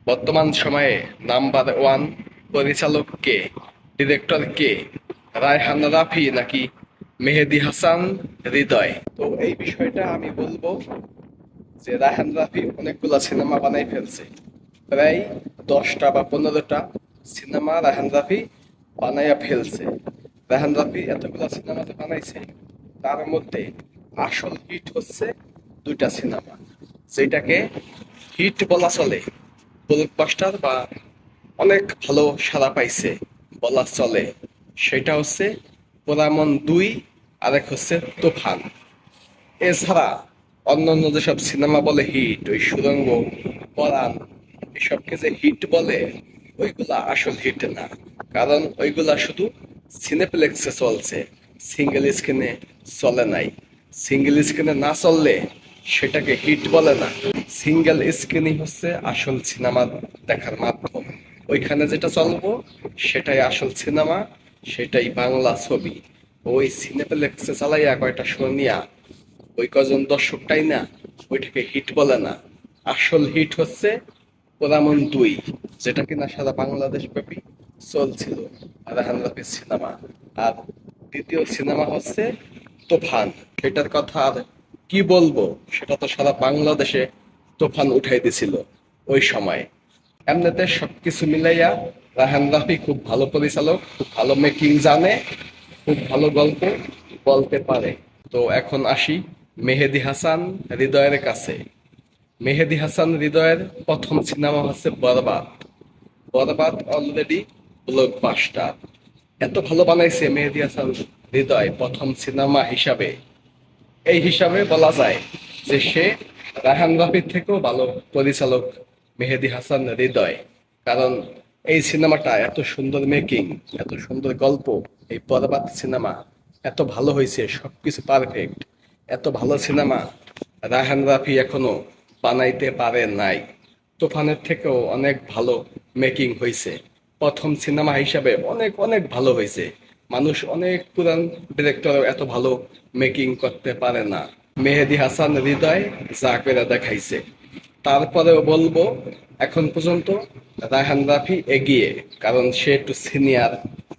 বর্তমান সময়ে number one পরিচালক কে, ডিরেক্টর কে, রায়হান রাফি নাকি মেহেদী হাসান হৃদয়? তো এই বিষয়টা আমি বলবো যে রায়হান রাফি অনেকগুলা সিনেমা বানাই ফেলছে। প্রায় 10টা বা 15টা সিনেমা রায়হান রাফি বানাইয়া ফেলছে। রায়হান রাফি এতগুলা সিনেমা যে বানাইছে, তার মধ্যে আসল হিট হচ্ছে 2টা সিনেমা, যেটাকে হিট বলা চলে, ব্লকবাস্টার বা অনেক ভালো সাড়া পাইছে বলা চলে। সেটা হচ্ছে পোড়ামন 2, আরেক হচ্ছে তুফান। এছাড়া অন্যান্য যেসব সিনেমা বলে হিট, ওই সুড়ঙ্গ, পরাণ, এসবকে যে হিট বলে, ওইগুলা আসল হিট না। কারণ ওইগুলা শুধু সিনেপ্লেক্সে চলছে, সিঙ্গেল স্ক্রিনে চলে নাই। সিঙ্গেল স্ক্রিনে না চললে সেটাকে হিট বলে না। সিঙ্গেল স্ক্রিনই হচ্ছে আসল সিনেমা দেখার মাধ্যম। ওইখানে যেটা চলবো সেটাই আসল সিনেমা, সেটাই বাংলা ছবি। ওই সিনেপ্লেক্সে চালাইয়া কয়টা শো নিয়া ওই কজন দর্শকটাই না, ওইটাকে হিট বলে না। আসল হিট হচ্ছে পোড়ামন 2, যেটা কিনা সারা বাংলাদেশ ব্যাপী চলছিল রায়হান রাফির সিনেমা। আর দ্বিতীয় সিনেমা হচ্ছে তুফান। সেটার কথা আর কি বলবো, সেটা তো সারা বাংলাদেশে তুফান উঠাই দিছিল ওই সময়। এমনিতে সবকিছু মিলাইয়া রায়হান রাফি খুব ভালো পরিচালক, খুব ভালো মেকিং জানে, খুব ভালো গল্প বলতে পারে। তো এখন আসি মেহেদী হাসান হৃদয়ের কাছে। মেহেদী হাসান হৃদয়ের প্রথম সিনেমা হচ্ছে বরবাদ। বরবাদ অলরেডি ব্লকবাস্টার। এত ভালো বানাইছে মেহেদী হাসান হৃদয় প্রথম সিনেমা হিসাবে। এই হিসাবে বলা যায় যে সে রায়হান রাফির থেকেও ভালো পরিচালক মেহেদী হাসান হৃদয়। কারণ এই সিনেমাটা এত সুন্দর মেকিং, এত সুন্দর গল্প, এই বরবাদ সিনেমা এত ভালো হয়েছে, সবকিছু পারফেক্ট। এত ভালো সিনেমা রায়হান রাফি এখনো বানাইতে পারে নাই। তুফানের থেকেও অনেক ভালো মেকিং হয়েছে। প্রথম সিনেমা হিসাবে অনেক অনেক ভালো হয়েছে। মানুষ অনেক পুরান ডিরেক্টরও এত ভালো মেকিং করতে পারে না। মেহেদী হাসান হৃদয় যা করে দেখাইছে। তারপরেও বলবো এখন পর্যন্ত রায়হান রাফি এগিয়ে, কারণ সে একটু সিনিয়র,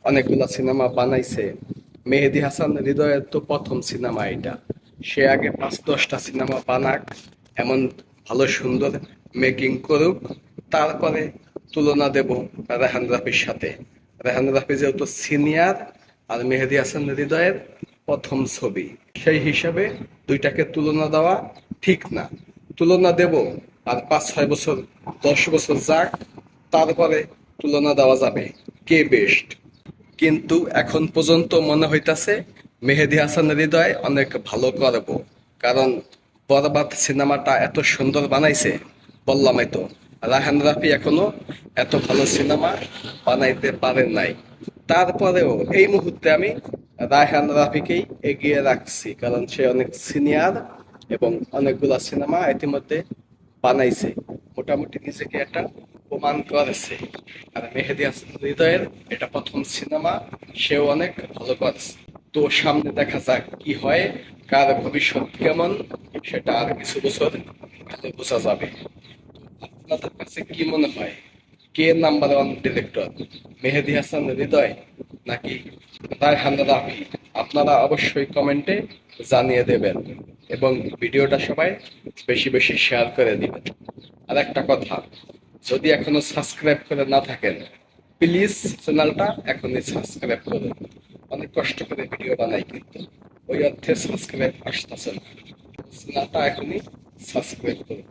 অনেকগুলো সিনেমা বানাইছে। মেহেদী হাসান হৃদয়ের তো প্রথম সিনেমা এটা। সে আগে 5-10টা সিনেমা বানাক, এমন ভালো সুন্দর মেকিং করুক, তারপরে তুলনা দেব রেহান রাফির সাথে। রেহান রাফি যেহেতু সিনিয়র, আর মেহেদী হাসান হৃদয়ের প্রথম ছবি, সেই হিসাবে দুইটাকে তুলনা দেওয়া ঠিক না। তুলনা দেব আর 5-6 বছর, 10 বছর যাক, তারপরে তুলনা দেওয়া যাবে কে বেস্ট। কিন্তু এখন পর্যন্ত মনে হইতাছে মেহেদী হাসান হৃদয় অনেক ভালো করব। কারণ বরবাদ সিনেমাটা এত সুন্দর বানাইছে, বললামই তো। রায়হান রাফি এখনো এত ভালো সিনেমা বানাইতে পারে নাই। তারপরেও এই মুহূর্তে আমি রায়হান রাফিকেই এগিয়ে রাখছি, কারণ সে অনেক সিনিয়র এবং অনেকগুলা সিনেমা ইতিমধ্যে বানাইছে, মোটামুটি নিজেকে একটা প্রমাণ করেছে। আর মেহেদী হাসান হৃদয়ের এটা প্রথম সিনেমা, সেও অনেক ভালো করেছে। তো সামনে দেখা যাক কি হয়, কার ভবিষ্যৎ কেমন, সেটা আর কিছু বছর গেলে বোঝা যাবে। আপনাদের কাছে কি মনে হয়, কে নাম্বার ওয়ান ডিরেক্টর, মেহেদী হাসান হৃদয় নাকি রায়হান রাফি? আপনারা অবশ্যই কমেন্টে জানিয়ে দেবেন এবং ভিডিওটা সবাই বেশি বেশি শেয়ার করে দিবেন। আর একটা কথা, যদি এখনো সাবস্ক্রাইব করে না থাকেন, প্লিজ চ্যানেলটা এখনই সাবস্ক্রাইব করুন। অনেক কষ্ট করে ভিডিও বানাই, কিন্তু ওই অর্থে সাবস্ক্রাইব আসতেছে না। চ্যানেলটা এখনই সাবস্ক্রাইব করুন।